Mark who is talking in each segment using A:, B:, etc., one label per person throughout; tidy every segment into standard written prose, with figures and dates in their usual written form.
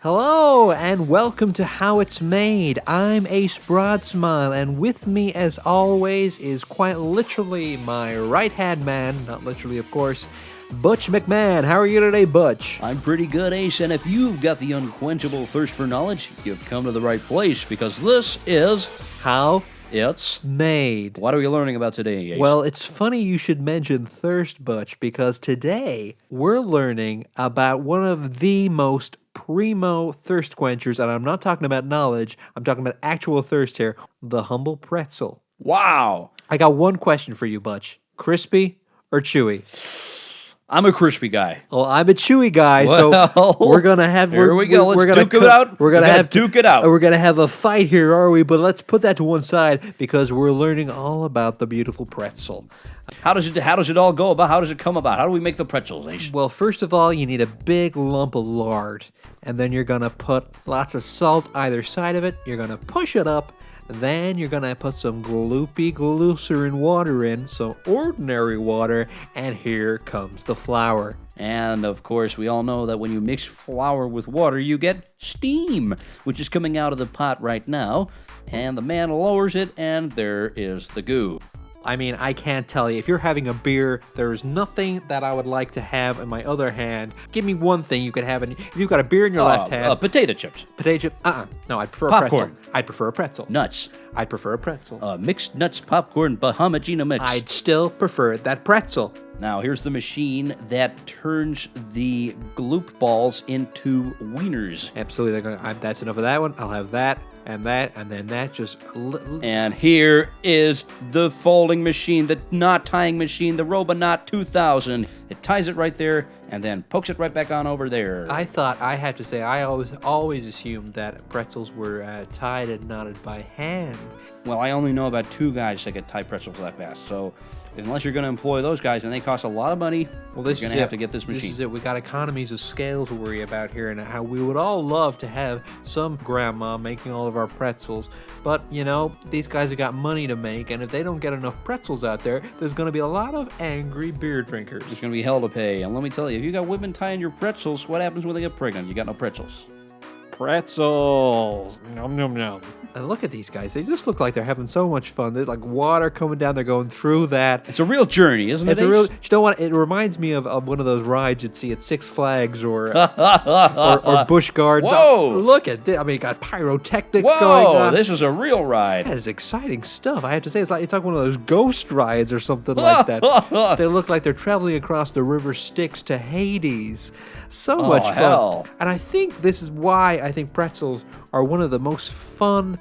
A: Hello and welcome to How It's Made. I'm Ace Broadsmile, and with me as always is quite literally my right-hand man, not literally of course, Butch McMahon. How are you today, Butch?
B: I'm pretty good, Ace, and if you've got the unquenchable thirst for knowledge, you've come to the right place, because this is
A: How
B: It's
A: Made.
B: What are we learning about today, Ace?
A: Well, it's funny you should mention thirst, Butch, because today we're learning about one of the most primo thirst quenchers, and I'm not talking about knowledge, I'm talking about actual thirst here, the humble pretzel.
B: Wow!
A: I got one question for you, Butch. Crispy or chewy?
B: I'm a crispy guy.
A: Well, I'm a chewy guy,
B: Well,
A: so we're gonna have.
B: Here we go. Let's duke it out.
A: We're gonna have
B: duke it out.
A: We're gonna have a fight here, are we? But let's put that to one side because we're learning all about the beautiful pretzel.
B: How does it all go about? How does it come about? How do we make the pretzels, Ace?
A: Well, first of all, you need a big lump of lard, and then you're gonna put lots of salt either side of it. You're gonna push it up. Then you're gonna put some gloopy glycerin water in, some ordinary water, and here comes the flour.
B: And, of course, we all know that when you mix flour with water, you get steam, which is coming out of the pot right now. And the man lowers it, and there is the goo.
A: I mean, I can't tell you. If you're having a beer, there's nothing that I would like to have in my other hand. Give me one thing you could have. If you've got a beer in your left hand...
B: Potato chips.
A: Potato chip? No, I'd prefer a
B: Popcorn.
A: pretzel. I'd prefer a pretzel.
B: Nuts.
A: I'd prefer a pretzel.
B: Mixed nuts, popcorn, Bahamagina mix.
A: I'd still prefer that pretzel.
B: Now, here's the machine that turns the gloop balls into wieners.
A: Absolutely. That's enough of that one. I'll have that, and then that. Just a little...
B: And here is the folding machine, the knot tying machine, the Robonot 2000. It ties it right there and then pokes it right back on over there.
A: I have to say, I always assumed that pretzels were tied and knotted by hand.
B: Well, I only know about two guys that can tie pretzels that fast, so unless you're going to employ those guys, and they cost a lot of money, you're going to have to get this machine.
A: This is it. We got economies of scale to worry about here, and how we would all love to have some grandma making all of our pretzels. But, you know, these guys have got money to make, and if they don't get enough pretzels out there, there's going to be a lot of angry beer drinkers.
B: There's going to be hell to pay. And let me tell you, if you got women tying your pretzels, what happens when they get pregnant? You got no pretzels.
A: Pretzels. Nom, nom, nom. And look at these guys. They just look like they're having so much fun. There's like water coming down. They're going through that.
B: It's a real journey, isn't it?
A: It's a real. You know what? It reminds me of one of those rides you'd see at Six Flags or Busch Gardens.
B: Whoa!
A: Look at this. I mean, you got pyrotechnics
B: Whoa,
A: going on.
B: This is a real ride.
A: That is exciting stuff. I have to say, it's like one of those ghost rides or something like that. They look like they're traveling across the river Styx to Hades. So much fun.
B: Hell.
A: And I think this is why I think pretzels are one of the most fun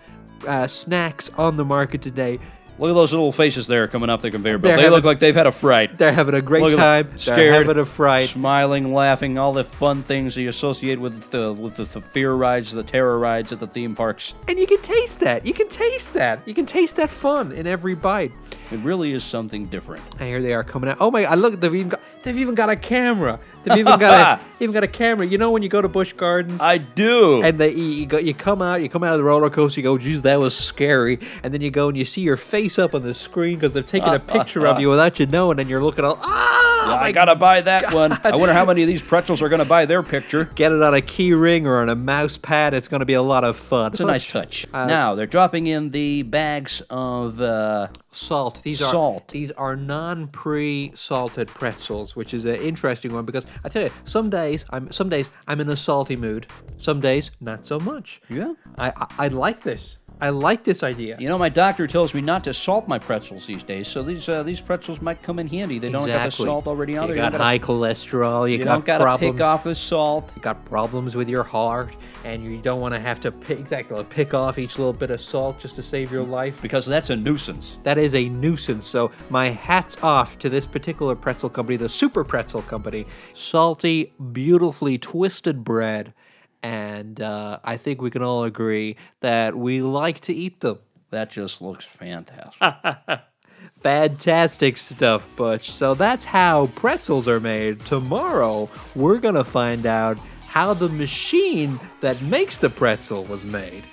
A: snacks on the market today.
B: Look at those little faces there coming off the conveyor belt. They look like they've had a fright.
A: They're having a great time.
B: Scared,
A: they're having a fright.
B: Smiling, laughing, all the fun things you associate with the fear rides, the terror rides at the theme parks.
A: And you can taste that. You can taste that. You can taste that fun in every bite.
B: It really is something different.
A: And here they are coming out. Oh my God! Look, they've even got a camera. They've even got a camera. You know when you go to Busch Gardens?
B: I do.
A: And you come out of the roller coaster. You go, geez, that was scary. And then you go and you see your face up on the screen because they've taken a picture of you without you knowing, and you're looking all,
B: I gotta buy that one. I wonder how many of these pretzels are gonna buy their picture.
A: Get it on a key ring or on a mouse pad. It's gonna be a lot of fun.
B: It's a nice touch. Now they're dropping in the bags of
A: salt. These are non-pre-salted pretzels, which is an interesting one because I tell you, some days I'm in a salty mood. Some days not so much.
B: Yeah.
A: I like this. I like this idea.
B: You know, my doctor tells me not to salt my pretzels these days, so these pretzels might come in handy. They don't got the salt already on there.
A: You got high cholesterol. You
B: don't got to
A: problems.
B: pick off the salt.
A: You got problems with your heart, and you don't want to have to pick off each little bit of salt just to save your life.
B: Because that's a nuisance.
A: That is a nuisance. So my hat's off to this particular pretzel company, the Super Pretzel Company. Salty, beautifully twisted bread. And I think we can all agree that we like to eat them.
B: That just looks fantastic.
A: Fantastic stuff, Butch. So that's how pretzels are made. Tomorrow, we're going to find out how the machine that makes the pretzel was made.